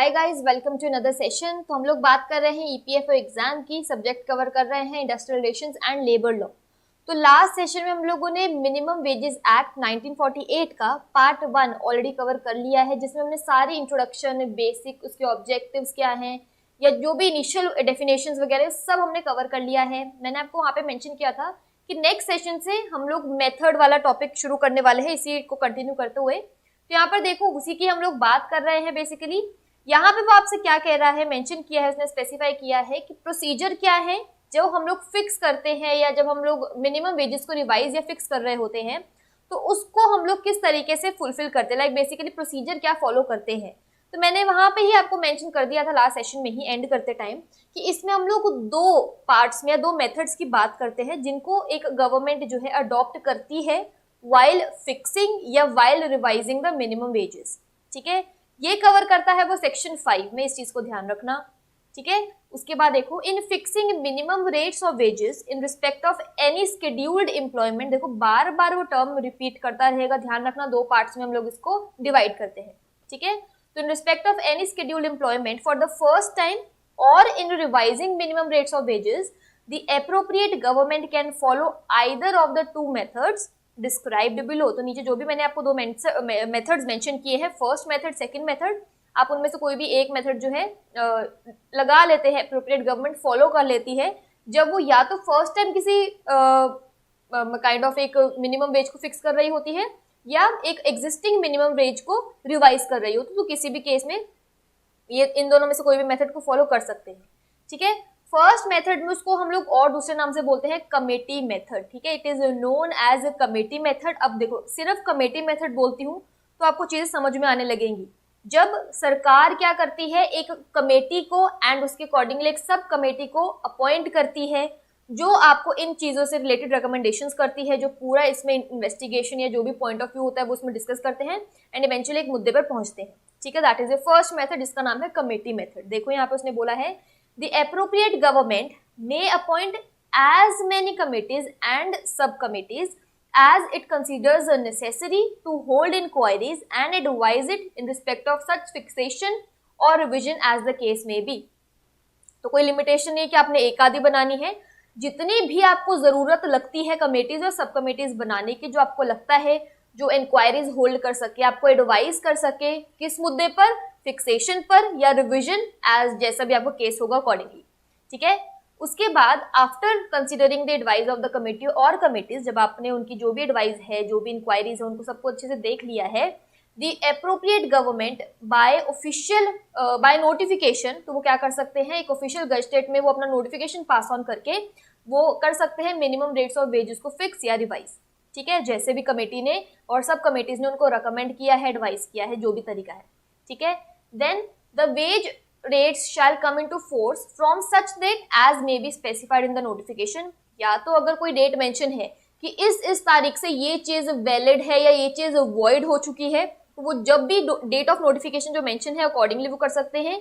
Hi guys, welcome to another session. तो हम लोग बात कर रहे हैं ईपीएफओ एग्जाम की, सब्जेक्ट कवर कर रहे हैं industrial relations and labour law. तो लास्ट सेशन में हम लोगों ने मिनिमम वेजेस एक्ट 1948 का पार्ट 1 ऑलरेडी कवर कर लिया है, जिसमें हमने सारी इंट्रोडक्शन, बेसिक, उसके ऑब्जेक्टिव्स क्या हैं या जो भी इनिशियल डेफिनेशंस वगैरह सब हमने कवर कर लिया है। मैंने आपको वहाँ पे मेंशन किया था कि नेक्स्ट सेशन से हम लोग मेथड वाला टॉपिक शुरू करने वाले हैं, इसी को कंटिन्यू करते हुए। तो यहाँ पर देखो, उसी की हम लोग बात कर रहे हैं। बेसिकली यहाँ पे वो आपसे क्या कह रहा है, मेंशन किया है, उसने स्पेसिफाई किया है कि प्रोसीजर क्या है जो हम लोग फिक्स करते हैं या जब हम लोग मिनिमम वेजेस को रिवाइज या फिक्स कर रहे होते हैं तो उसको हम लोग किस तरीके से फुलफिल करते हैं, लाइक बेसिकली प्रोसीजर क्या फॉलो करते हैं। तो मैंने वहां पे ही आपको मेंशन कर दिया था लास्ट सेशन में ही एंड करते टाइम कि इसमें हम लोग दो पार्ट्स में या दो मेथड्स की बात करते हैं जिनको एक गवर्नमेंट जो है अडॉप्ट करती है वाइल फिक्सिंग या while revising the minimum wages. ठीक है, ये कवर करता है वो सेक्शन 5 में, इस चीज को ध्यान रखना। ठीक है, उसके बाद देखो, इन fixing minimum rates of wages in respect of any scheduled employment. देखो बार बार वो टर्म रिपीट करता रहेगा, ध्यान रखना। दो पार्ट्स में हम लोग इसको डिवाइड करते हैं। ठीक है, तो in respect of any scheduled employment for the first time और in revising minimum rates of wages the appropriate government can follow either of the two methods described below. तो नीचे जो भी मैंने आपको दो मेथड्स मेंशन किए हैं, फर्स्ट मेथड, सेकंड मेथड, आप उनमें से कोई भी एक मेथड जो है लगा लेते हैं, एप्रोप्रिएट गवर्नमेंट फॉलो कर लेती है जब वो या तो फर्स्ट टाइम किसी काइंड ऑफ एक मिनिमम वेज को फिक्स कर रही होती है या एक एग्जिस्टिंग मिनिमम वेज को रिवाइज कर रही होती है। तो किसी भी केस में ये इन दोनों में से कोई भी मेथड को फॉलो कर सकते हैं। ठीक है, फर्स्ट मेथड में उसको हम लोग और दूसरे नाम से बोलते हैं कमेटी मेथड। ठीक है, it is known as a committee method. अब देखो, सिर्फ कमेटी मेथड बोलती हूँ तो आपको चीजें समझ में आने लगेंगी। जब सरकार क्या करती है, एक कमेटी को एंड उसके अकॉर्डिंगली एक सब कमेटी को अपॉइंट करती है जो आपको इन चीजों से रिलेटेड रिकमेंडेशंस करती है, जो पूरा इसमें इन्वेस्टिगेशन या जो भी पॉइंट ऑफ व्यू होता है वो उसमें डिस्कस करते हैं एंड इवेंचुअली एक मुद्दे पर पहुंचते हैं। ठीक है, that is a first method, जिसका नाम है कमेटी मेथड। देखो यहाँ पे उसने बोला है the appropriate government may appoint as many committees and subcommittees as it considers necessary to hold inquiries and advise it in respect of such fixation or revision as the case may be। तो कोई limitation नहीं कि आपने एक आधी बनानी है, जितनी भी आपको जरूरत लगती है कमेटीज और सब कमेटीज बनाने की, जो आपको लगता है जो इंक्वायरीज होल्ड कर सके, आपको एडवाइस कर सके, किस मुद्दे पर, फिक्सेशन पर या रिवीजन, एज जैसा भी आपको केस होगा अकॉर्डिंगली। ठीक है, उसके बाद after considering the advice of the committee और कमेटीज, जब आपने उनकी जो भी एडवाइस है, जो भी इंक्वायरीज है, उनको सबको अच्छे से देख लिया है, the appropriate government by official by notification, तो वो क्या कर सकते हैं, एक ऑफिशियल गजटेट में वो अपना नोटिफिकेशन पास ऑन करके वो कर सकते हैं मिनिमम रेट्स ऑफ वेजेस को फिक्स या रिवाइज। ठीक है, जैसे भी कमेटी ने और सब कमेटीज ने उनको रिकमेंड किया है, एडवाइस किया है, जो भी तरीका है। ठीक है, then the wage rates shall come into force from such date as may be specified in the notification। या तो अगर कोई डेट मेंशन है कि इस तारीख से ये चीज वैलिड है या ये चीज वॉइड हो चुकी है, तो वो जब भी डेट ऑफ नोटिफिकेशन जो मेंशन है अकॉर्डिंगली वो कर सकते हैं।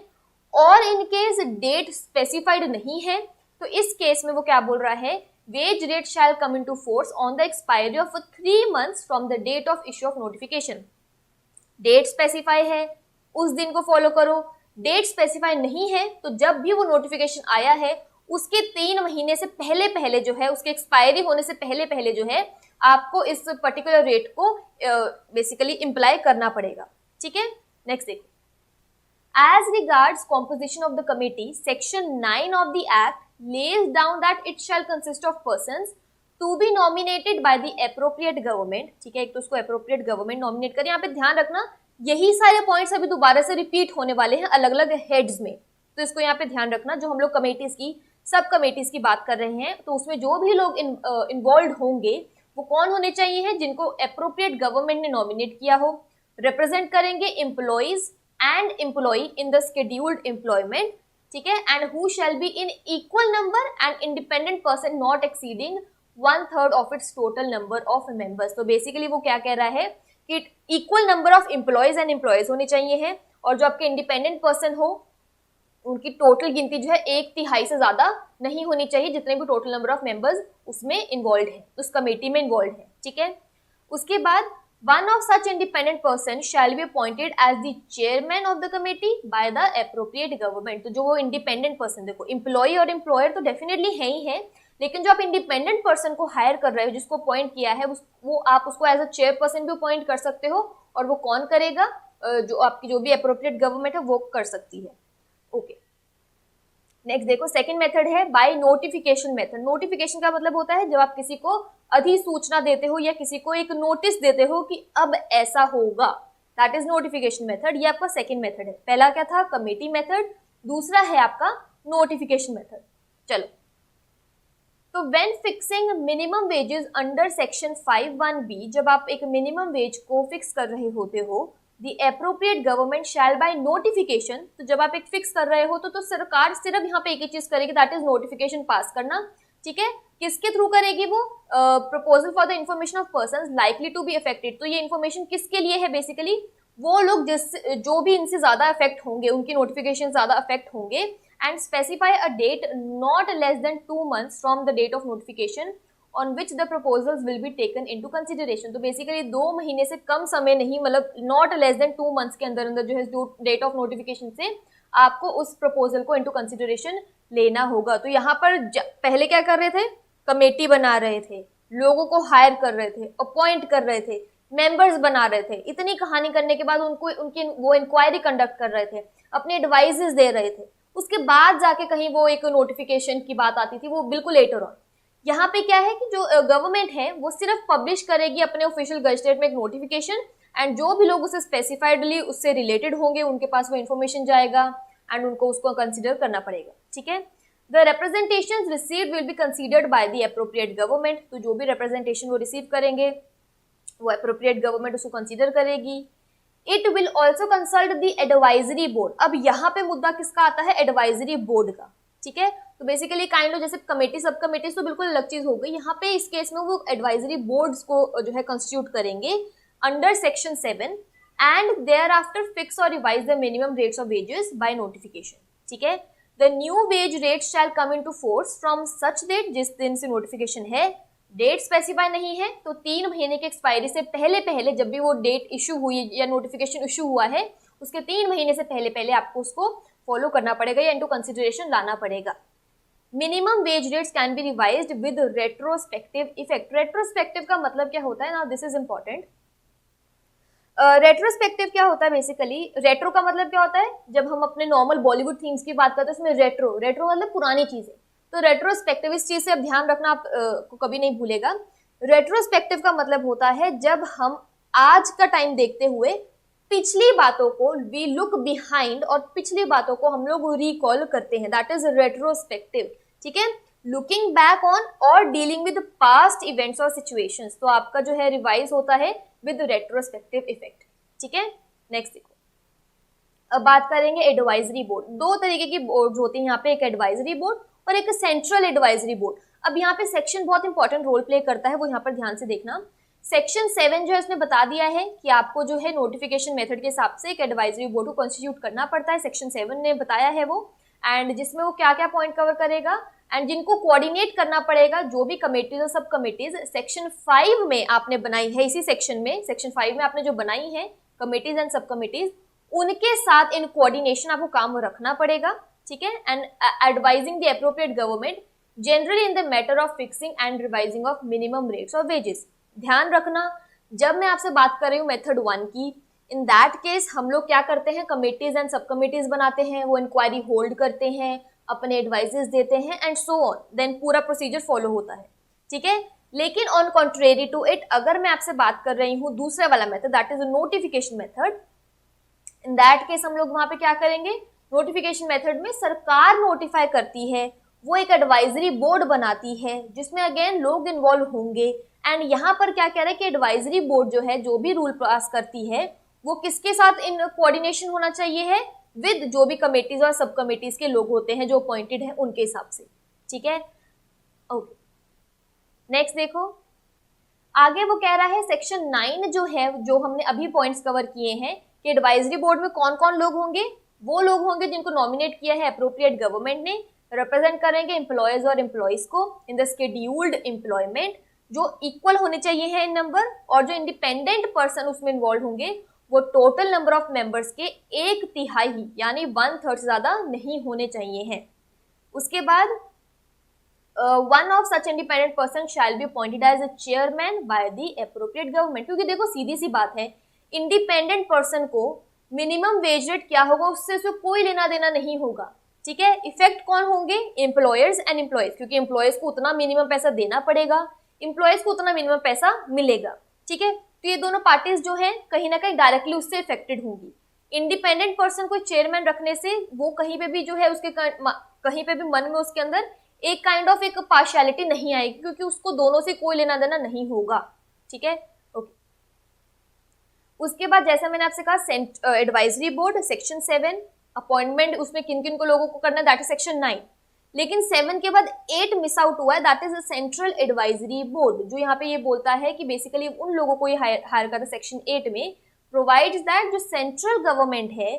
और इन केस डेट स्पेसिफाइड नहीं है तो इस केस में वो क्या बोल रहा है, wage rate shall come into force on the expiry of 3 months from the date of issue of notification. Date specify है, उस दिन को फॉलो करो। डेट स्पेसिफाई नहीं है तो जब भी वो नोटिफिकेशन आया है उसके 3 महीने से पहले पहले जो है, उसके एक्सपायरी होने से पहले पहले जो है, आपको इस पर्टिकुलर रेट को बेसिकली इम्प्लाई करना पड़ेगा। ठीक है, नेक्स्ट देखो, as regards composition of the committee, section 9 of the act lays down that it shall consist of persons to be nominated by the appropriate government। ठीक है, एक तो उसको appropriate government नॉमिनेट करें। यहाँ पे ध्यान रखना, यही सारे पॉइंट्स अभी दोबारा से रिपीट होने वाले हैं अलग अलग हेड्स में, तो इसको यहाँ पे ध्यान रखना। जो हम लोग कमेटीज की, सब कमेटीज की बात कर रहे हैं, तो उसमें जो भी लोग इन्वॉल्व होंगे वो कौन होने चाहिए, जिनको अप्रोप्रिएट गवर्नमेंट ने नॉमिनेट किया हो। रिप्रेजेंट करेंगे employees and employee in the scheduled employment. ठीक है, and who shall be in equal number and independent person not exceeding 1/3 of its total number of members. तो बेसिकली वो क्या कह रहा है कि equal number of employees and employees होने चाहिए हैं, और जो आपके इंडिपेंडेंट पर्सन हो उनकी टोटल गिनती जो है 1/3 से ज्यादा नहीं होनी चाहिए, जितने भी टोटल नंबर ऑफ मेंबर्स उसमें इन्वॉल्व है, उस कमेटी में इन्वॉल्व है। ठीक है, उसके बाद One of such independent persons shall be appointed as the chairman of the committee by the appropriate government. तो जो वो independent person, देखो employee और employer तो definitely है ही है, लेकिन जो आप independent person को hire कर रहे हो, जिसको appoint किया है, वो आप उसको as a chairperson भी appoint कर सकते हो, और वो कौन करेगा? जो आपकी जो भी appropriate government है वो कर सकती है. ओके, नेक्स्ट देखो, सेकंड मेथड है बाय नोटिफिकेशन मेथड. नोटिफिकेशन का मतलब होता है जब आप किसी को अधिसूचना देते हो या किसी को एक नोटिस देते हो कि अब ऐसा होगा, दैट इज नोटिफिकेशन मेथड. ये आपका सेकंड मेथड है. पहला क्या था? Committee method. दूसरा है आपका नोटिफिकेशन मेथड. चलो, तो when fixing minimum wages under section 5(1)(b), जब आप एक मिनिमम वेज को फिक्स कर रहे होते हो, The appropriate government shall by notification, तो जब आप एक फिक्स कर रहे हो तो सरकार सिर्फ यहाँ पे एक ही चीज करेगी, दैट इज नोटिफिकेशन पास करना. ठीक है, किसके थ्रू करेगी वो? Proposal for the information of persons likely to be affected. तो ये इन्फॉर्मेशन किसके लिए है? बेसिकली वो लोग जो भी इनसे ज्यादा अफेक्ट होंगे, उनकी नोटिफिकेशन ज्यादा अफेक्ट होंगे. And specify a date not less than 2 months from the date of notification on which the proposals will be taken into consideration. तो बेसिकली 2 महीने से कम समय नहीं, मतलब नॉट लेस देन 2 months के अंदर अंदर जो है डेट ऑफ नोटिफिकेशन से आपको उस प्रपोजल को इनटू कंसिडरेशन लेना होगा. तो यहाँ पर पहले क्या कर रहे थे? कमेटी बना रहे थे, लोगों को हायर कर रहे थे, अपॉइंट कर रहे थे, मेंबर्स बना रहे थे. इतनी कहानी करने के बाद उनकी वो इंक्वायरी कंडक्ट कर रहे थे, अपने एडवाइजेस दे रहे थे. उसके बाद जाके कहीं वो एक नोटिफिकेशन की बात आती थी, वो बिल्कुल लेटर ऑन. यहाँ पे क्या है कि जो गवर्नमेंट है वो सिर्फ पब्लिश करेगी अपने ऑफिशियल गजटेड में एक नोटिफिकेशन, एंड जो भी लोग उसे स्पेसिफाइडली उससे रिलेटेड होंगे उनके पास वो इन्फॉर्मेशन जाएगा एंड उनको उसको कंसिडर करना पड़ेगा. ठीक है, the representations received will be considered bye the appropriate government. तो जो भी रिप्रेजेंटेशन वो रिसीव करेंगे वो एप्रोप्रिएट गवर्नमेंट उसको कंसिडर करेगी. It will also consult the advisory board. अब यहाँ पे मुद्दा किसका आता है? एडवाइजरी बोर्ड का. ठीक है, तो बेसिकली काइंड ऑफ जैसे कमेटी, सब कमेटीज तो बिल्कुल अलग चीज हो गई. यहाँ पे इस केस में वो एडवाइजरी बोर्ड्स को जो है कंस्टिट्यूट करेंगे under section 7 and thereafter fix or revise the minimum rates of wages by notification. ठीक है, the new wage rate shall come into force from such date, जिस दिन से नोटिफिकेशन है. डेट स्पेसिफाई नहीं है तो 3 महीने के एक्सपायरी से पहले पहले, जब भी वो डेट इशू हुई या नोटिफिकेशन इशू हुआ है उसके 3 महीने से पहले पहले आपको उसको फॉलो करना पड़ेगा या इनटू कंसिडरेशन लाना पड़ेगा. Minimum wage rates can be revised with retrospective effect. Retrospective का मतलब क्या होता है ना, दिस इज इंपॉर्टेंट. रेट्रोस्पेक्टिव क्या होता है? बेसिकली रेट्रो का मतलब क्या होता है? जब हम अपने नॉर्मल बॉलीवुड थीम्स की बात करते हैं उसमें रेट्रो मतलब पुरानी चीजें. तो रेट्रोस्पेक्टिव, इस चीज से अब ध्यान रखना, आप को कभी नहीं भूलेगा. रेट्रोस्पेक्टिव का मतलब होता है जब हम आज का टाइम देखते हुए पिछली बातों को, वी लुक बिहाइंड, और पिछली बातों को हम लोग रिकॉल करते हैं, दैट इज रेट्रोस्पेक्टिव. ठीक है, लुकिंग बैक ऑन और डीलिंग विद पास्ट इवेंट्स और सिचुएशंस. तो आपका जो है रिवाइज होता है विद रेट्रोस्पेक्टिव इफेक्ट. ठीक है, नेक्स्ट देखो, अब बात करेंगे एडवाइजरी बोर्ड. 2 तरीके की बोर्ड होती है यहाँ पे, एक एडवाइजरी बोर्ड और एक सेंट्रल एडवाइजरी बोर्ड. अब यहाँ पे सेक्शन बहुत इंपॉर्टेंट रोल प्ले करता है, वो यहाँ पर ध्यान से देखना. सेक्शन 7 जो है उसने बता दिया है कि आपको जो है नोटिफिकेशन मेथड के हिसाब से एक एडवाइजरी बोर्ड को कॉन्स्टिट्यूट करना पड़ता है. सेक्शन 7 ने बताया है वो, एंड जिसमें वो क्या क्या पॉइंट कवर करेगा एंड जिनको कोऑर्डिनेट करना पड़ेगा, जो भी कमेटीज और सब कमेटीज सेक्शन 5 में आपने बनाई है. इसी सेक्शन में, सेक्शन 5 में आपने जो बनाई है कमेटीज एंड सब कमेटीज, उनके साथ इन कोऑर्डिनेशन आपको काम रखना पड़ेगा. ठीक है, and advising the appropriate government generally in the matter of fixing and revising of minimum rates of wages. ध्यान रखना, जब मैं आपसे बात कर रही हूँ मेथड 1 की, इन दैट केस हम लोग क्या करते हैं? कमेटीज एंड सब कमेटीज बनाते हैं, वो इंक्वायरी होल्ड करते हैं, अपने एडवाइजेस देते हैं एंड सो ऑन, देन पूरा प्रोसीजर फॉलो होता है. ठीक है, लेकिन ऑन कॉन्ट्रेरी टू इट, अगर मैं आपसे बात कर रही हूँ दूसरा वाला method, that is notification method, in that case हम लोग वहां पे क्या करेंगे? नोटिफिकेशन मेथड में सरकार नोटिफाई करती है, वो एक एडवाइजरी बोर्ड बनाती है जिसमें अगेन लोग इन्वॉल्व होंगे. एंड यहाँ पर क्या कह रहे हैं कि एडवाइजरी बोर्ड जो है, जो भी रूल पास करती है, वो किसके साथ इन कोऑर्डिनेशन होना चाहिए है? विद जो भी कमेटीज और सब कमेटीज के लोग होते हैं जो अपॉइंटेड हैं उनके हिसाब से. ठीक है, ओके, नेक्स्ट देखो, आगे वो कह रहा है सेक्शन 9 जो है, जो हमने अभी पॉइंट्स कवर किए हैं कि एडवाइजरी बोर्ड में कौन कौन लोग होंगे. वो लोग होंगे जिनको नॉमिनेट किया है अप्रोप्रिएट गवर्नमेंट ने, रिप्रेजेंट करेंगे एम्प्लॉयज और एम्प्लॉयज को इन द शेड्यूल्ड एम्प्लॉयमेंट. जो इक्वल होने चाहिए हैं इन नंबर, और जो इंडिपेंडेंट पर्सन उसमें इन्वॉल्व होंगे वो टोटल नंबर ऑफ मेंबर्स के 1/3 यानी 1/3 से ज्यादा नहीं होने चाहिए हैं। उसके बाद one of such independent person shall be appointed as a chairman by the appropriate government. क्योंकि देखो सीधी सी बात है, इंडिपेंडेंट पर्सन को मिनिमम वेज रेट क्या होगा उससे कोई लेना देना नहीं होगा, ठीक है। इफेक्ट कौन होंगे? एम्प्लॉयर्स एंड एम्प्लॉयज, क्योंकि एम्प्लॉयज को उतना मिनिमम पैसा देना पड़ेगा, एम्प्लॉयज को उतना मिनिमम पैसा मिलेगा, ठीक है। तो ये दोनों पार्टीज जो है कहीं ना कहीं डायरेक्टली उससे इफेक्टेड होंगी। इंडिपेंडेंट पर्सन को चेयरमैन रखने से वो कहीं पे भी जो है उसके कहीं पे भी मन में उसके अंदर एक काइंड ऑफ एक पार्शियलिटी नहीं आएगी, क्योंकि उसको दोनों से कोई लेना देना नहीं होगा, ठीक है। ओके, उसके बाद जैसा मैंने आपसे कहा एडवाइजरी बोर्ड सेक्शन 7 अपॉइंटमेंट, उसमें किन किन को लोगों को करना है दैट इज सेक्शन 9। लेकिन 7 के बाद 8 मिस आउट हुआ है, that is central advisory board, जो यहाँ पे ये बोलता है कि बेसिकली उन लोगों को ये हायर करता है सेक्शन 8 में, प्रोवाइड्स दैट जो सेंट्रल गवर्नमेंट है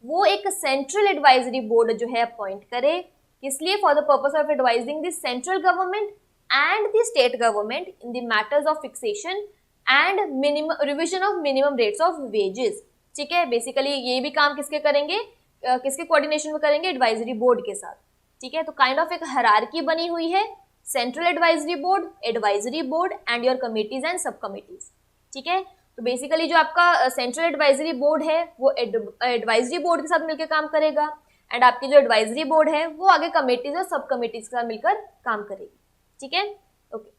वो एक सेंट्रल एडवाइजरी बोर्ड जो है अपॉइंट करे, इसलिए for the purpose of advising the central government and the state government in the matters of fixation and minimum revision of minimum rates of wages, ठीक है। Basically ये भी काम किसके करेंगे, किसके कोऑर्डिनेशन में करेंगे? एडवाइजरी बोर्ड के साथ, ठीक है। तो काइंड ऑफ एक हायरार्की बनी हुई है, central advisory board and your committees and सब कमिटीज, ठीक है। तो बेसिकली जो आपका सेंट्रल एडवाइजरी बोर्ड है वो एडवाइजरी बोर्ड के साथ मिलकर काम करेगा, एंड आपकी जो एडवाइजरी बोर्ड है वो आगे कमिटीज और सब कमिटीज के साथ मिलकर काम करेगी, ठीक है। ओके,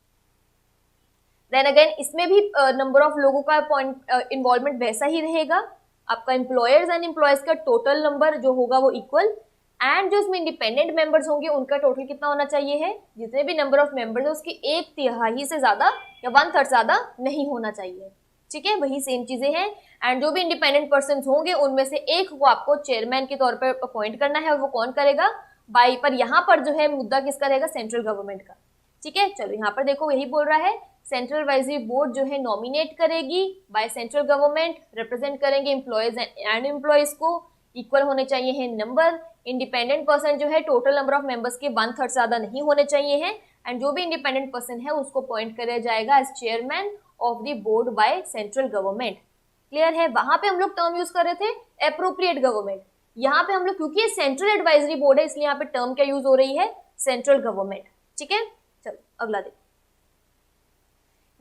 देन अगेन इसमें भी नंबर ऑफ लोगों का इन्वॉल्वमेंट वैसा ही रहेगा, आपका एम्प्लॉयर्स एंड एम्प्लॉयज का टोटल नंबर जो होगा वो इक्वल, एंड जो इसमें इंडिपेंडेंट मेंबर्स होंगे उनका टोटल कितना होना चाहिए है, जितने भी नंबर ऑफ मेंबर्स है उसकी 1/3 से ज्यादा या 1/3 ज्यादा नहीं होना चाहिए, ठीक है। वही सेम चीजें हैं, एंड जो भी इंडिपेंडेंट पर्सन होंगे उनमें से एक को आपको चेयरमैन के तौर पर अपॉइंट करना है, और वो कौन करेगा? बाई पर यहाँ पर जो है मुद्दा किसका रहेगा? सेंट्रल गवर्नमेंट का, ठीक है। चलो यहाँ पर देखो यही बोल रहा है, सेंट्रल एडवाइजरी बोर्ड जो है नॉमिनेट करेगी बाय सेंट्रल गवर्नमेंट, रिप्रेजेंट करेंगे एम्प्लॉयज एंड एम्प्लॉयज को, इक्वल होने चाहिए है नंबर, इंडिपेंडेंट पर्सन जो है टोटल नंबर ऑफ मेंबर्स के 1/3 ज्यादा नहीं होने चाहिए हैं, एंड जो भी इंडिपेंडेंट पर्सन है उसको अपॉइंट किया जाएगा as chairman of the board by central government. Clear है? वहां पे हम लोग टर्म यूज कर रहे थे एप्रोप्रिएट गवर्नमेंट, यहाँ पे हम लोग क्योंकि ये सेंट्रल एडवाइजरी बोर्ड है इसलिए यहाँ पे टर्म क्या यूज हो रही है? सेंट्रल गवर्नमेंट, ठीक है। चलो अगला देखो,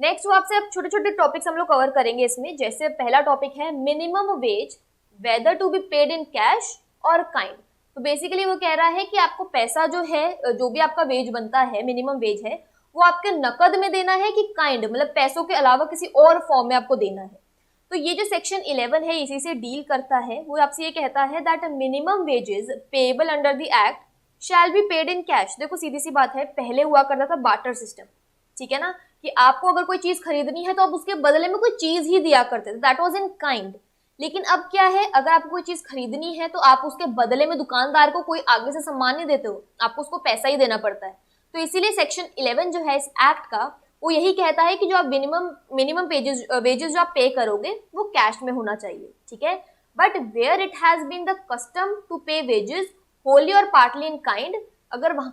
नेक्स्ट वो आपसे अब छोटे छोटे टॉपिक्स हम लोग कवर करेंगे इसमें। जैसे पहला टॉपिक है minimum wage whether to be paid in cash और काइंड। तो बेसिकली वो कह रहा है कि आपको पैसा जो है, जो भी आपका वेज बनता है, मिनिमम वेज है, वो आपके नकद में देना है कि काइंड मतलब पैसों के अलावा किसी और फॉर्म में आपको देना है। तो ये जो सेक्शन 11 है इसी से डील करता है, वो आपसे ये कहता है that minimum wages payable under the act shall be paid in cash. देखो सीधी सी बात है, पहले हुआ करता था बार्टर सिस्टम, ठीक है ना, कि आपको अगर कोई चीज खरीदनी है तो आप उसके बदले में कोई चीज ही दिया करते थे, दैट वाज इन काइंड। लेकिन अब क्या है, अगर आपको कोई चीज खरीदनी है तो आप उसके बदले में दुकानदार को कोई आगे से सामान नहीं देते हो, आपको उसको पैसा ही देना पड़ता है। तो इसीलिए सेक्शन 11 जो है इस एक्ट का वो यही कहता है कि जो आप मिनिमम वेजेस जो आप पे करोगे वो कैश में होना चाहिए, ठीक है। But where it has been the custom to pay wages wholly और पार्टली इन काइंड, अगर वहां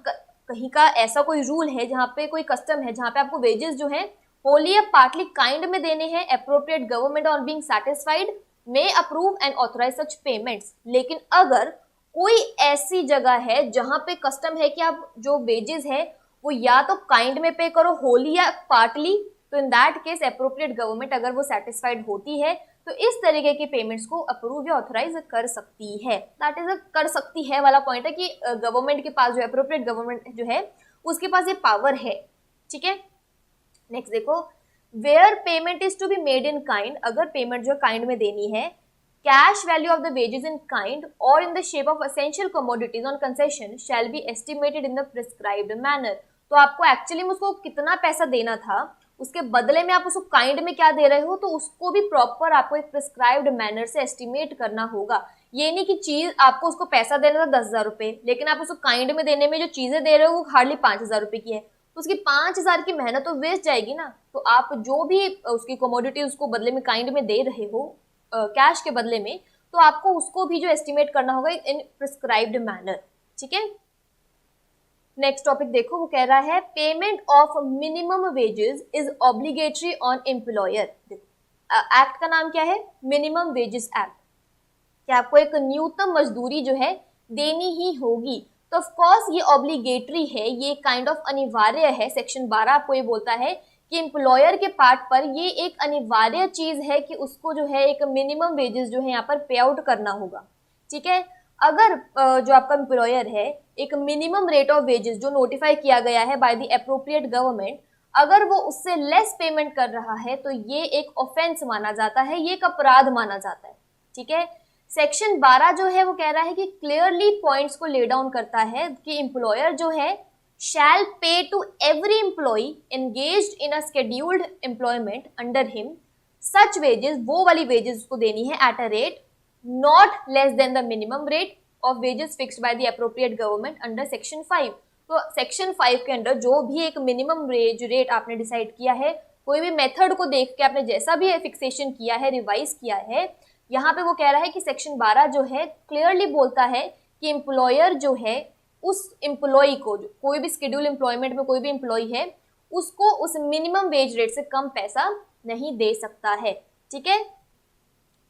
कहीं का ऐसा कोई रूल है जहाँ पे कोई कस्टम है जहाँ पे आपको वेजेस जो है होली या पार्टली काइंड में देने हैं, appropriate government on being satisfied may approve and authorise such payments. लेकिन अगर कोई ऐसी जगह है जहां पे कस्टम है कि आप जो वेजेस है वो या तो काइंड में पे करो होली या पार्टली, तो in that case appropriate government अगर वो सेटिस्फाइड होती है तो इस तरीके के पेमेंट्स को अप्रूव या ऑथराइज कर सकती है। दैट इज कर सकती है वाला पॉइंट है कि गवर्नमेंट के पास जो एप्रोप्रिएट गवर्नमेंट जो है उसके पास ये पावर है, ठीक है। नेक्स्ट देखो, where payment is to be made in kind, अगर पेमेंट जो काइंड में देनी है, cash value of the wages in kind or in the shape of essential commodities on concession shall be estimated in the prescribed manner. तो आपको actually में उसको कितना पैसा देना था, उसके बदले में आप उसको काइंड में क्या दे रहे हो, तो उसको भी प्रॉपर आपको एक प्रिस्क्राइब्ड मैनर से एस्टिमेट करना होगा। ये नहीं कि चीज आपको उसको पैसा देना था 10,000 रुपए, लेकिन आप उसको काइंड में देने में जो चीजें दे रहे हो वो हार्डली 5,000 रुपए की है, तो उसकी 5,000 की मेहनत तो वेस्ट जाएगी ना। तो आप जो भी उसकी कमोडिटी उसको बदले में काइंड में दे रहे हो कैश के बदले में, तो आपको उसको भी जो एस्टिमेट करना होगा इन प्रिस्क्राइब्ड मैनर, ठीक है। नेक्स्ट टॉपिक देखो, वो कह रहा है payment of minimum wages is obligatory on employer. Act का नाम क्या है? Minimum wages act. कि आपको एक न्यूनतम मजदूरी जो है देनी ही होगी। तो ऑफ कोर्स ये ऑब्लिगेटरी है, ये काइंड ऑफ अनिवार्य है। सेक्शन 12 आपको ये बोलता है कि एम्प्लॉयर के पार्ट पर ये एक अनिवार्य चीज है कि उसको जो है एक मिनिमम वेजेस जो है यहाँ पर पे आउट करना होगा। ठीक है, अगर जो आपका एम्प्लॉयर है एक मिनिमम रेट ऑफ वेजेस जो नोटिफाई किया गया है बाय द एप्रोप्रिएट गवर्नमेंट, अगर वो उससे लेस पेमेंट कर रहा है तो ये एक ऑफेंस माना जाता है, ये एक अपराध माना जाता है। ठीक है, सेक्शन 12 जो है वो कह रहा है कि क्लियरली पॉइंट्स को ले डाउन करता है कि एम्प्लॉयर जो है shall pay to every employee engaged in a scheduled employment under him such wages, वो वाली वेजेस उसको देनी है at a rate not less than the minimum rate of wages fixed by the appropriate government under section 5। तो section 5 के under जो भी एक मिनिमम वेज रेट आपने डिसाइड किया है, कोई भी मेथड को देख के आपने जैसा भी फिक्सेशन किया है, रिवाइज किया है, यहाँ पे वो कह रहा है कि सेक्शन 12 जो है क्लियरली बोलता है कि एम्प्लॉयर जो है उस एम्प्लॉय को, जो कोई भी शेड्यूल एम्प्लॉयमेंट में कोई भी एम्प्लॉय है, उसको उस मिनिमम वेज रेट से कम पैसा नहीं दे सकता है। ठीक है,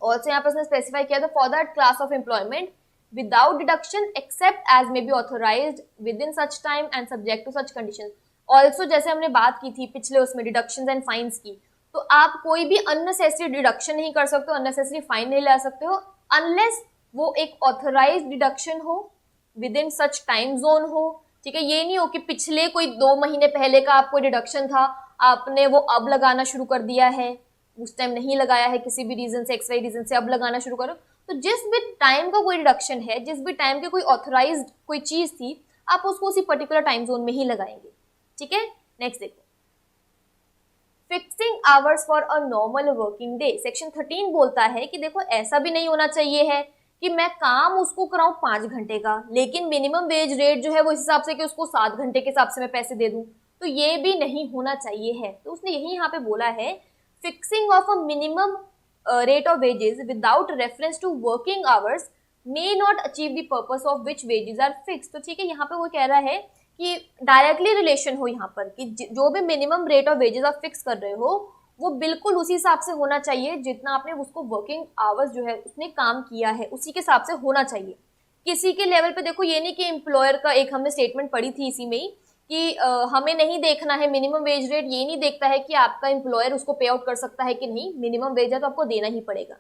ऑल्सो यहाँ पर उसने स्पेसिफाई किया था for that class of employment without deduction except as may be authorised within such time and subject to such conditions. Also जैसे हमने बात की थी पिछले उसमें डिडक्शंस एंड फाइन्स की, तो आप कोई भी अननेसेसरी डिडक्शन नहीं कर सकते हो, अननेसेसरी फाइन नहीं ला सकते हो अनलेस वो एक ऑथराइज्ड डिडक्शन हो with in such time zone हो। ठीक है, ये नहीं हो कि पिछले कोई 2 महीने पहले का आपको डिडक्शन था, आपने वो अब लगाना शुरू कर दिया है, उस टाइम नहीं लगाया है किसी भी रीजन से, एक्स वाई रीजन से, अब लगाना शुरू करो। तो जिस भी टाइम का कोई डिडक्शन है, जिस भी टाइम की कोई ऑथराइज्ड कोई चीज थी, आप उसको उसी पर्टिकुलर टाइम जोन में ही लगाएंगे। ठीक है, नेक्स्ट देखो, fixing hours for a normal working day. Section 13 बोलता है कि देखो ऐसा भी नहीं होना चाहिए है कि मैं काम उसको कराऊं 5 घंटे का, लेकिन मिनिमम वेज रेट जो है वो इस हिसाब से कि उसको 7 घंटे के हिसाब से मैं पैसे दे दूं, तो ये भी नहीं होना चाहिए है। तो उसने यही यहाँ पे बोला है fixing of a minimum rate of wages without reference to working hours may not achieve the purpose of which wages are fix. तो ठीक है, यहाँ पे वो कह रहा है कि डायरेक्टली रिलेशन हो यहाँ पर कि जो भी मिनिमम रेट ऑफ वेजेस आप फिक्स कर रहे हो वो बिल्कुल उसी हिसाब से होना चाहिए जितना आपने उसको वर्किंग आवर्स जो है उसने काम किया है उसी के हिसाब से होना चाहिए। किसी के लेवल पे देखो, ये नहीं कि एम्प्लॉयर का एक हमने स्टेटमेंट पढ़ी थी इसी में ही कि हमें नहीं देखना है मिनिमम वेज रेट, ये नहीं देखता है कि आपका एम्प्लॉयर उसको पे आउट कर सकता है कि नहीं, मिनिमम वेज है तो आपको देना ही पड़ेगा।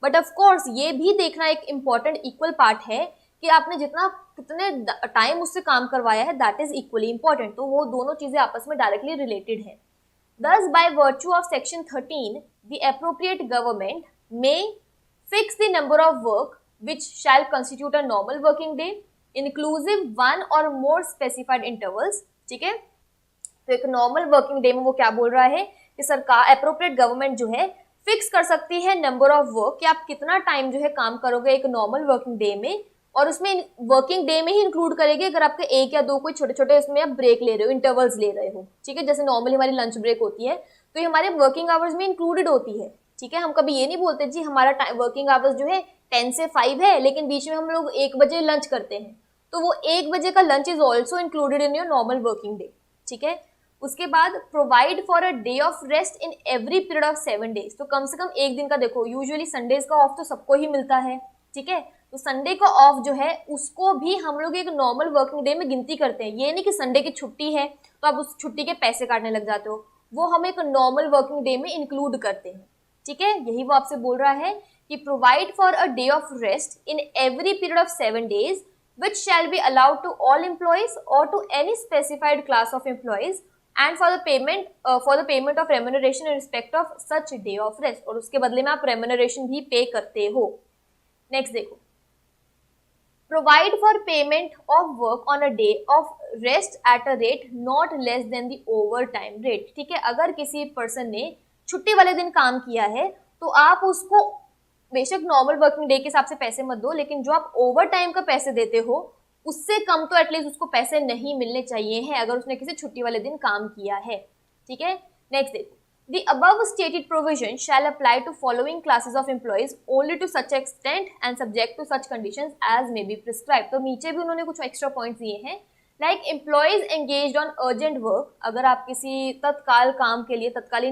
बट ऑफ कोर्स ये भी देखना एक इम्पॉर्टेंट इक्वल पार्ट है कि आपने जितना कितने टाइम उससे काम करवाया है, दैट इज इक्वली इंपॉर्टेंट। तो वो दोनों चीजें आपस में डायरेक्टली रिलेटेड है। Thus, by virtue of section 13, the appropriate government may fix the number of work which shall constitute a normal working day, inclusive one or more specified intervals. ठीक है, तो एक नॉर्मल वर्किंग डे में वो क्या बोल रहा है कि सरकार एप्रोप्रिएट गवर्नमेंट जो है फिक्स कर सकती है नंबर ऑफ वर्क कि आप कितना टाइम जो है काम करोगे एक नॉर्मल वर्किंग डे में, और उसमें वर्किंग डे में ही इंक्लूड करेगी अगर आपके 1 या 2 कोई छोटे छोटे उसमें आप ब्रेक ले रहे हो, इंटरवल्स ले रहे हो। ठीक है, जैसे नॉर्मली हमारी लंच ब्रेक होती है तो ये हमारे वर्किंग आवर्स में इंक्लूडेड होती है। ठीक है, हम कभी ये नहीं बोलते जी हमारा वर्किंग आवर्स जो है 10 से 5 है लेकिन बीच में हम लोग 1 बजे लंच करते हैं, तो वो 1 बजे का lunch is also included in your normal working day. ठीक है, उसके बाद provide for a day of rest in every period of 7 days. तो कम से कम एक दिन का, देखो यूजुअली संडेज का ऑफ तो सबको ही मिलता है। ठीक है, तो संडे का ऑफ जो है उसको भी हम लोग एक नॉर्मल वर्किंग डे में गिनती करते हैं। ये नहीं कि संडे की छुट्टी है तो आप उस छुट्टी के पैसे काटने लग जाते हो, वो हम एक नॉर्मल वर्किंग डे में इंक्लूड करते हैं। ठीक है, यही वो आपसे बोल रहा है कि provide for a day of rest in every period of 7 days which shall be allowed to all employees or to any specified class of employees and for the payment of remuneration in respect of such day of rest। और उसके बदले में आप remuneration भी पे करते हो। Next देखो, provide for payment of work on a day of rest at a rate not less than the over time rate. ठीक है, अगर किसी पर्सन ने छुट्टी वाले दिन काम किया है तो आप उसको बेशक नॉर्मल वर्किंग डे के हिसाब से पैसे मत दो, लेकिन जो आप ओवर टाइम का पैसे देते हो उससे कम तो एटलीस्ट उसको पैसे नहीं मिलने चाहिए हैं अगर उसने किसी छुट्टी वाले दिन काम किया है। ठीक है, नेक्स्ट देखो, The above stated provision shall apply to following classes of employees only to such extent and subject to such conditions as may be prescribed। तो नीचे भी उन्होंने कुछ एक्स्ट्रा पॉइंट्स दिए हैं, like employees engaged on urgent work, अगर आप किसी तत्कालीन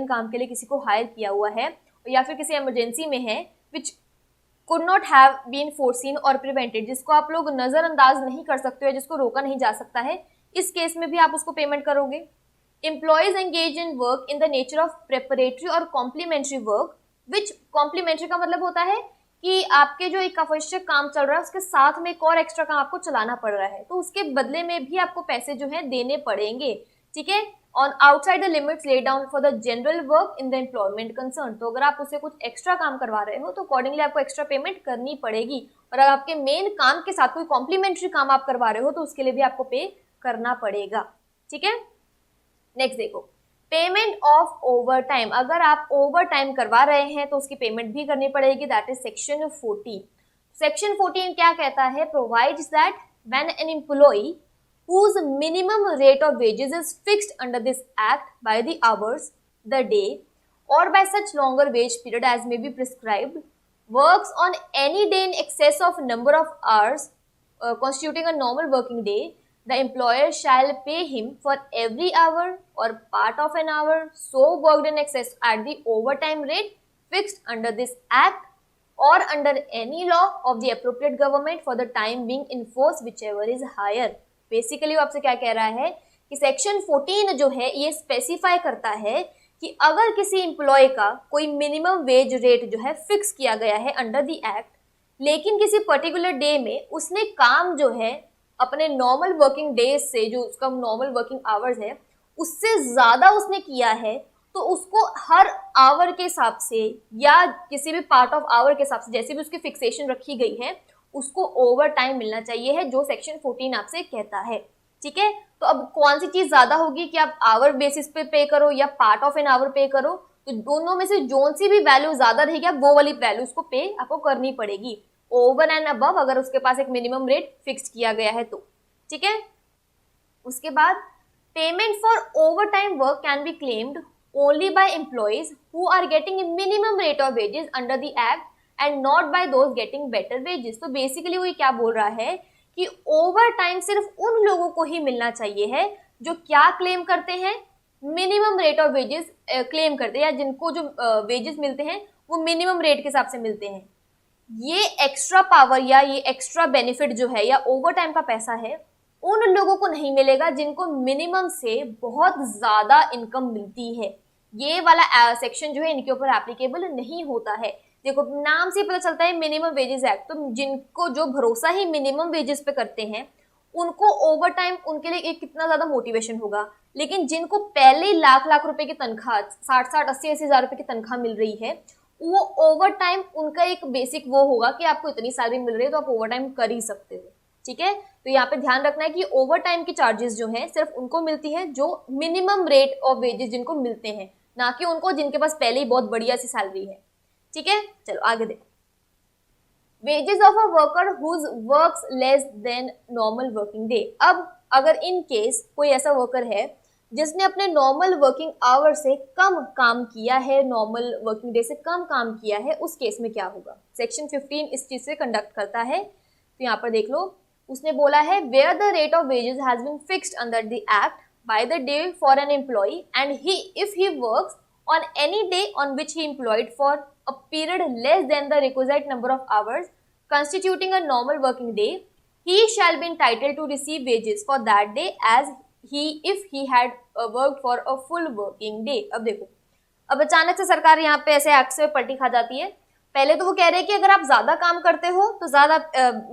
काम के लिए किसी को हायर किया हुआ है या फिर किसी इमरजेंसी में है, which could not have been foreseen और प्रिवेंटेड, जिसको आप लोग नजरअंदाज नहीं कर सकते हो, जिसको रोका नहीं जा सकता है, इस केस में भी आप उसको पेमेंट करोगे। Employees engage in work in the nature of preparatory और कॉम्प्लीमेंट्री वर्क, विच कॉम्प्लीमेंट्री का मतलब होता है कि आपके जो एक आवश्यक काम चल रहा है उसके साथ में एक और एक्स्ट्रा काम आपको चलाना पड़ रहा है, तो उसके बदले में भी आपको पैसे जो है देने पड़ेंगे, ठीक है, on outside the limits laid down for the general work in the employment concern. तो अगर आप उससे कुछ एक्स्ट्रा काम करवा रहे हो तो अकॉर्डिंगली आपको एक्स्ट्रा पेमेंट करनी पड़ेगी, और अगर आपके मेन काम के साथ कोई कॉम्प्लीमेंट्री काम आप करवा रहे हो तो उसके लिए भी आपको पे करना पड़ेगा, ठीक है। नेक्स्ट देखो, पेमेंट ऑफ ओवर टाइम, अगर आप ओवर टाइम करवा रहे हैं तो उसकी पेमेंट भी करनी पड़ेगी, दैट इज सेक्शन 14। सेक्शन 14 क्या कहता है, provides that when an employee whose minimum rate of wages is fixed under this act by the hours, the day, or by such longer wage period as may be prescribed, works on any day in excess of number of hours constituting a normal working day, the employer shall pay him for every hour or part of an hour so worked in excess at the overtime rate fixed under this act or under any law of the appropriate government for the time being in force, whichever is higher। Basically वो आपसे क्या कह रहा है कि section 14 जो है ये स्पेसिफाई करता है कि अगर किसी एम्प्लॉय का कोई मिनिमम वेज रेट जो है फिक्स किया गया है अंडर द एक्ट, लेकिन किसी पर्टिकुलर डे में उसने काम जो है अपने नॉर्मल वर्किंग डेज से, जो उसका नॉर्मल वर्किंग आवर्स है उससे ज्यादा उसने किया है, तो उसको हर आवर के हिसाब से या किसी भी पार्ट ऑफ आवर के हिसाब से जैसे भी उसकी फिक्सेशन रखी गई है उसको ओवर टाइम मिलना चाहिए है, जो सेक्शन 14 आपसे कहता है, ठीक है। तो अब कौन सी चीज ज्यादा होगी कि आप आवर बेसिस पे करो या पार्ट ऑफ एन आवर पे करो, तो दोनों में से जोन सी भी वैल्यू ज्यादा रहेगी आप वो वाली वैल्यू उसको पे आपको करनी पड़ेगी, ओवर एंड अबव, अगर उसके पास एक मिनिमम रेट फिक्स किया गया है तो, ठीक है। उसके बाद payment for overtime work can be claimed only by employees who are getting a minimum rate of wages under the act and not by those getting better wages. तो basically वो क्या बोल रहा है कि ओवर टाइम सिर्फ उन लोगों को ही मिलना चाहिए है जो क्या क्लेम करते हैं, minimum rate of wages claim करते हैं, या जिनको जो वेजेस मिलते हैं वो मिनिमम रेट के हिसाब से मिलते हैं। ये एक्स्ट्रा पावर या ये एक्स्ट्रा बेनिफिट जो है या ओवर टाइम का पैसा है उन लोगों को नहीं मिलेगा जिनको मिनिमम से बहुत ज्यादा इनकम मिलती है। ये वाला सेक्शन जो है इनके ऊपर एप्लीकेबल नहीं होता है। देखो नाम से पता चलता है मिनिमम वेजेस एक्ट, तो जिनको जो भरोसा ही मिनिमम वेजेस पे करते हैं उनको ओवर टाइम उनके लिए एक कितना ज्यादा मोटिवेशन होगा, लेकिन जिनको पहले ही लाख लाख रुपए की तनख्वाह 60-60 80-80 हजार रुपए की तनख्वाह मिल रही है वो ओवर टाइम उनका एक बेसिक वो होगा कि आपको इतनी सैलरी मिल रही है तो आप ओवर टाइम कर ही सकते हो, ठीक है। तो यहाँ पे ध्यान रखना है कि ओवर टाइम की चार्जेस जो है सिर्फ उनको मिलती है जो मिनिमम रेट ऑफ वेजेस जिनको मिलते हैं, ना कि उनको जिनके पास पहले ही बहुत बढ़िया सी सैलरी है, ठीक है। चलो आगे देखो, wages of a worker whose works less than normal working day. अब अगर इन केस कोई ऐसा वर्कर है जिसने अपने नॉर्मल वर्किंग आवर से कम काम किया है, नॉर्मल वर्किंग डे से कम काम किया है, उस केस में क्या होगा। सेक्शन 15 इस चीज से कंडक्ट करता है। तो यहाँ पर देख लो, उसने बोला है where the rate of wages has been fixed under the act by the day for an employee and he if he works on any day on which he employed for a period less than the requisite number of hours constituting a normal working day, he shall be entitled to receive wages for that day as he if he had worked for a full working day। अब देखो, अब अचानक से सरकार यहाँ पे ऐसे act से पलटी खा जाती है। पहले तो वो कह रहे हैं कि अगर आप ज्यादा काम करते हो तो ज्यादा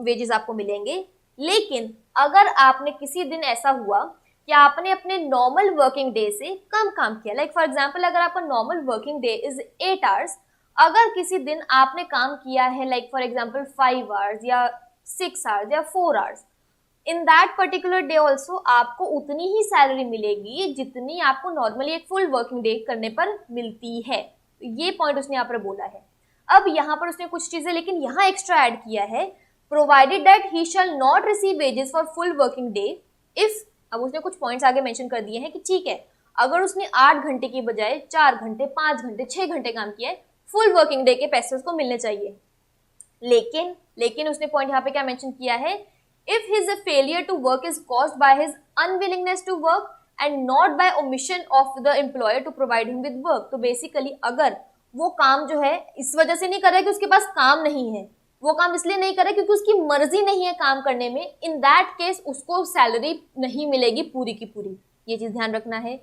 वेजेस आपको मिलेंगे, लेकिन अगर आपने किसी दिन ऐसा हुआ कि आपने अपने नॉर्मल वर्किंग डे से कम काम किया, लाइक फॉर एग्जांपल अगर आपका normal working day is 8 hours, अगर किसी दिन आपने काम किया है लाइक फॉर एग्जांपल 5 आवर्स या 6 आवर्स या 4 hours, in that particular day also आपको उतनी ही सैलरी मिलेगी जितनी आपको नॉर्मली एक फुल वर्किंग डे करने पर मिलती है। ये पॉइंट उसने यहाँ पर बोला है। अब यहाँ पर उसने कुछ चीजें लेकिन यहाँ एक्स्ट्रा ऐड किया है, provided that he shall not receive wages for full working day if, अब उसने कुछ पॉइंट्स आगे मेंशन कर दिए हैं कि ठीक है अगर उसने 8 घंटे की बजाय 4 घंटे 5 घंटे 6 घंटे काम किया है, फुल वर्किंग डे के पैसे उसको मिलने चाहिए। लेकिन उसने पॉइंट यहाँ पे क्या मेंशन किया है, if his failure to work is caused by his unwillingness to work and not by omission of the employer to provide him with work। तो बेसिकली अगर वो काम जो है इस वजह से नहीं कर रहा है कि उसके पास काम नहीं है, वो काम इसलिए नहीं कर रहा है क्योंकि उसकी मर्जी नहीं है काम करने में, इन दैट केस उसको सैलरी नहीं मिलेगी पूरी की पूरी, ये चीज ध्यान रखना है।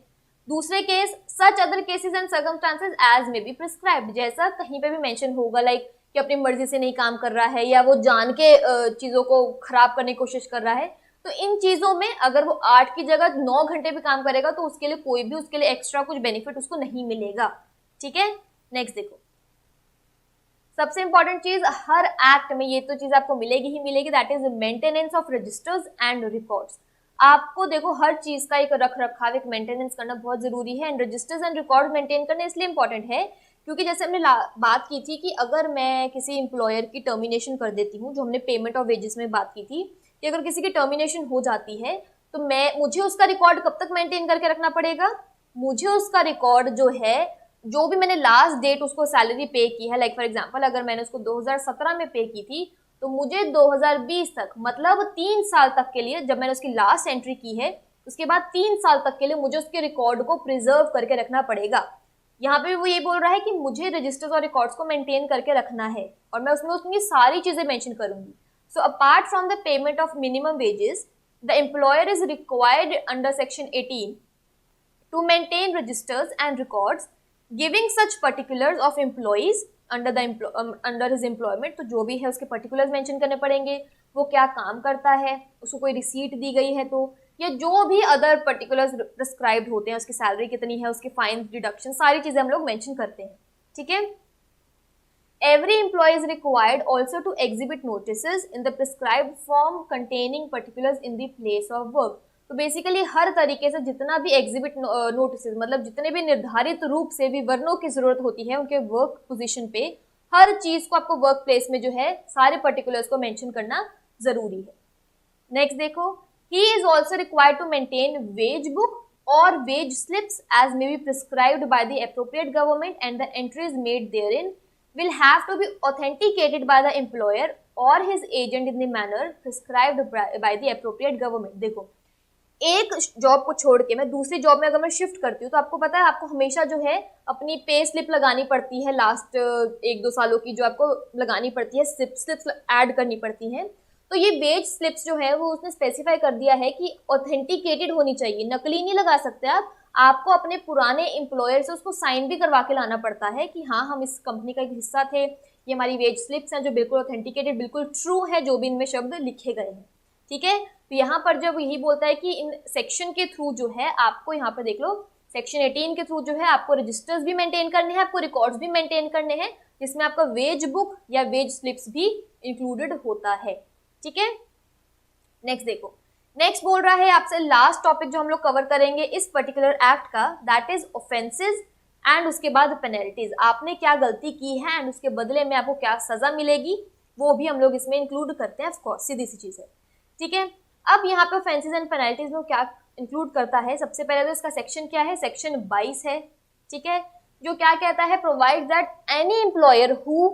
दूसरे case, such other cases and circumstances as may be prescribed, जैसा कहीं पे भी मेंशन होगा लाइक कि अपनी मर्जी से नहीं काम कर रहा है या वो जान के चीजों को खराब करने की कोशिश कर रहा है, तो इन चीजों में अगर वो 8 की जगह 9 घंटे भी काम करेगा तो उसके लिए कोई भी उसके लिए एक्स्ट्रा कुछ बेनिफिट उसको नहीं मिलेगा। ठीक है, नेक्स्ट देखो, सबसे इंपॉर्टेंट चीज हर एक्ट में ये तो चीज आपको मिलेगी ही मिलेगी, that is maintenance of registers and records. आपको देखो हर चीज का एक रख रखाव, एक मेंटेनेंस करना बहुत जरूरी है, and registers and record maintain करना इसलिए इंपॉर्टेंट है क्योंकि जैसे हमने बात की थी कि अगर मैं किसी एम्प्लॉयर की टर्मिनेशन कर देती हूँ, जो हमने पेमेंट ऑफ वेजेस में बात की थी कि अगर किसी की टर्मिनेशन हो जाती है तो मुझे उसका रिकॉर्ड कब तक मेंटेन करके रखना पड़ेगा, मुझे उसका रिकॉर्ड जो है, जो भी मैंने लास्ट डेट उसको सैलरी पे की है, लाइक फॉर एग्जांपल अगर मैंने उसको 2017 में पे की थी तो मुझे 2020 तक मतलब 3 साल तक के लिए, जब मैंने उसकी लास्ट एंट्री की है उसके बाद 3 साल तक के लिए मुझे उसके रिकॉर्ड को प्रिजर्व करके रखना पड़ेगा। यहाँ पे वो ये बोल रहा है कि मुझे रजिस्टर्स और रिकॉर्ड्स को मेंटेन करके रखना है और मैं उसमें उसकी सारी चीजें मेंशन करूंगी। So apart from the payment of minimum wages, the employer is required under section 18 to maintain registers and records giving such particulars of employees under his employment. तो जो भी है उसके पर्टिकुलर्स मेंशन करने पड़ेंगे, वो क्या काम करता है, उसको कोई रिसीट दी गई है तो, या जो भी अदर पर्टिकुलर्स प्रिस्क्राइब्ड होते हैं, उसकी सैलरी कितनी है, उसके फाइन डिडक्शन, सारी चीजें हम लोग मेंशन करते हैं। ठीक है, every employer is required also to exhibit notices in the prescribed form containing particulars in the place of work. तो बेसिकली हर तरीके से जितना भी एग्जिबिट नोटिसेस, मतलब जितने भी निर्धारित रूप से विवरणों की जरूरत होती है उनके वर्क पोजीशन पे, हर चीज को आपको वर्क प्लेस में जो है सारे पर्टिकुलर्स को मेंशन करना जरूरी है। नेक्स्ट देखो, he is also required to maintain wage book or wage slips as may be prescribed by the appropriate government, and the entries made therein will have to be authenticated by the employer or his agent in the manner prescribed by the appropriate government। देखो, एक job को छोड़ के मैं दूसरी job में अगर मैं शिफ्ट करती हूँ तो आपको पता है आपको हमेशा जो है अपनी पे स्लिप लगानी पड़ती है, लास्ट 1-2 सालों की जो आपको लगानी पड़ती है, स्लिप्स ऐड करनी पड़ती हैं। तो ये वेज स्लिप्स जो है वो उसने स्पेसिफाई कर दिया है कि ऑथेंटिकेटेड होनी चाहिए, नकली नहीं लगा सकते आप। आपको अपने पुराने एम्प्लॉयर से उसको साइन भी करवा के लाना पड़ता है कि हाँ हम इस कंपनी का एक हिस्सा थे, ये हमारी वेज स्लिप्स हैं जो बिल्कुल ऑथेंटिकेटेड, बिल्कुल ट्रू है जो भी इनमें शब्द लिखे गए हैं। ठीक है, तो यहाँ पर जब यही बोलता है कि इन सेक्शन के थ्रू जो है आपको, यहाँ पर देख लो सेक्शन 18 के थ्रू जो है आपको रजिस्टर्स भी मेंटेन करने हैं, आपको रिकॉर्ड्स भी मेंटेन करने हैं, जिसमें आपका वेज बुक या वेज स्लिप्स भी इंक्लूडेड होता है। ठीक है, नेक्स्ट देखो, नेक्स्ट बोल रहा है आपसे लास्ट टॉपिक जो हम लोग कवर करेंगे इस पर्टिकुलर एक्ट का, दैट इज ऑफेंसेस एंड उसके बाद पेनल्टीज। आपने क्या गलती की है एंड उसके बदले में आपको क्या सजा मिलेगी, वो भी हम लोग इसमें इंक्लूड करते हैं। ऑफ कोर्स सीधी सी चीज है। ठीक है, अब यहाँ पे ऑफेंसेस एंड पेनल्टीज में क्या इंक्लूड करता है, सबसे पहले तो इसका सेक्शन क्या है, सेक्शन 22 है। ठीक है, जो क्या कहता है, provide that any employer who,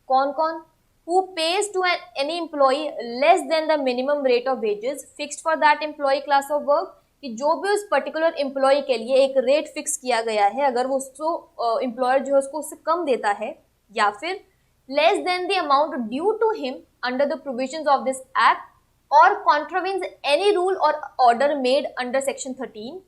कौन कौन, who pays to any employee less than the minimum rate of wages fixed for that employee class of work, कि जो भी उस पर्टिकुलर एम्प्लॉय के लिए एक रेट फिक्स किया गया है, अगर वो उसको एम्प्लॉयर जो है उसको उससे कम देता है, या फिर less than the amount due to him under the provisions of this act और कॉन्ट्रावेंस एनी रूल और ऑर्डर मेड अंडर सेक्शन 13।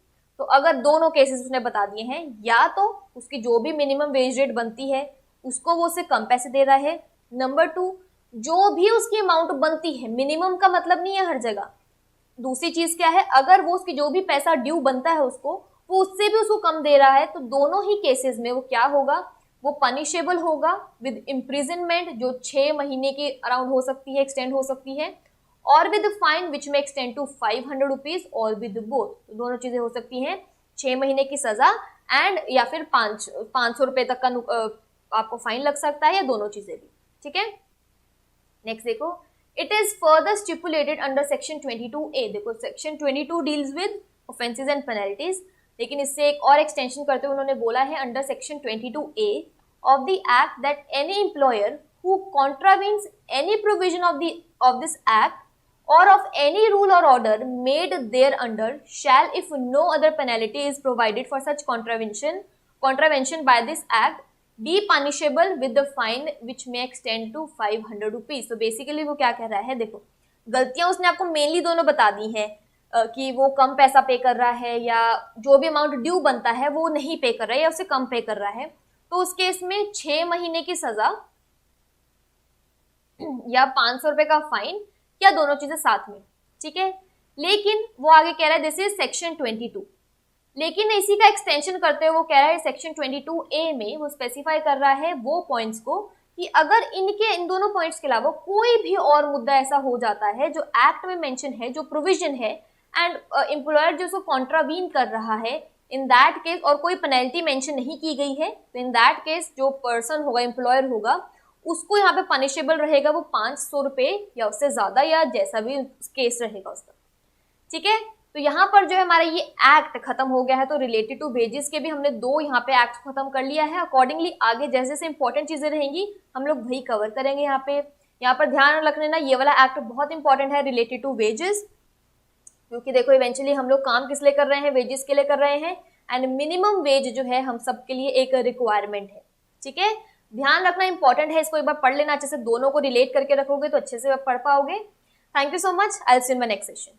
तो अगर दोनों केसेस उसने बता दिए हैं, या तो उसकी जो भी मिनिमम वेज रेट बनती है उसको वो उससे कम पैसे दे रहा है, नंबर 2 जो भी उसकी अमाउंट बनती है, मिनिमम का मतलब नहीं है हर जगह। दूसरी चीज क्या है, अगर वो उसकी जो भी पैसा ड्यू बनता है उसको, वो उससे भी उसको कम दे रहा है, तो दोनों ही केसेस में वो क्या होगा, वो पनिशेबल होगा विद इम्प्रिजनमेंट, जो 6 महीने के अराउंड हो सकती है, एक्सटेंड हो सकती है, और विद फाइन विच में एक्सटेंड टू 500 रुपीज, और विद बोथ, तो दोनों चीजें हो सकती हैं, 6 महीने की सजा एंड या फिर 500 रुपए तक का आपको फाइन लग सकता है, या दोनों चीजें भी। ठीक है, नेक्स्ट देखो, it is further stipulated under section 22A। देखो section 22 deals with offences and penalties, लेकिन इससे एक और एक्सटेंशन करते हुए उन्होंने बोला है under section 22A of the act that any employer who contravenes any provision of this act or of any rule or order made thereunder shall, if no other penalty is provided for such contravention by this act, be punishable with the fine which may extend to 500 rupees. तो basically वो क्या कह रहा है, देखो गलतियां उसने आपको मेनली दोनों बता दी हैं कि वो कम पैसा पे कर रहा है या जो भी अमाउंट ड्यू बनता है वो नहीं पे कर रहा है या उससे कम पे कर रहा है, तो उस केस में 6 महीने की सजा या 500 रुपए का फाइन या दोनों चीजें साथ में, ठीक है। लेकिन वो आगे कह रहा है दिस इज सेक्शन 22, लेकिन इसी का एक्सटेंशन करते हुए वो कह रहा है सेक्शन 22A में वो स्पेसिफाई कर रहा है वो पॉइंट्स को कि अगर इन दोनों पॉइंट्स के अलावा कोई भी और मुद्दा ऐसा हो जाता है जो एक्ट में मेंशन है, जो प्रोविजन है एंड एम्प्लॉयर जो उसको कॉन्ट्रावीन कर रहा है, इन दैट केस और कोई पेनल्टी मेंशन नहीं की गई है, तो इन दैट केस जो पर्सन होगा, एम्प्लॉयर होगा, उसको यहाँ पे पनिशेबल रहेगा वो 500 रुपए या उससे ज्यादा या जैसा भी केस रहेगा उसका, ठीक है। तो यहाँ पर जो है हमारा ये एक्ट खत्म हो गया है, तो रिलेटेड टू वेजेस के भी हमने 2 यहाँ पे एक्ट खत्म कर लिया है। अकॉर्डिंगली आगे जैसे जैसे इंपॉर्टेंट चीजें रहेंगी हम लोग वही कवर करेंगे। यहाँ पर ध्यान रखने ना, ये वाला एक्ट बहुत इंपॉर्टेंट है रिलेटेड टू वेजेस, क्योंकि देखो इवेंचुअली हम लोग काम किस लिए कर रहे हैं, वेजेस के लिए कर रहे हैं, एंड मिनिमम वेज जो है हम सबके लिए एक रिक्वायरमेंट है, ठीक है। ध्यान रखना इंपॉर्टेंट है, इसको एक बार पढ़ लेना अच्छे से, दोनों को रिलेट करके रखोगे तो अच्छे से पढ़ पाओगे। Thank you so much, I will see you in my next session.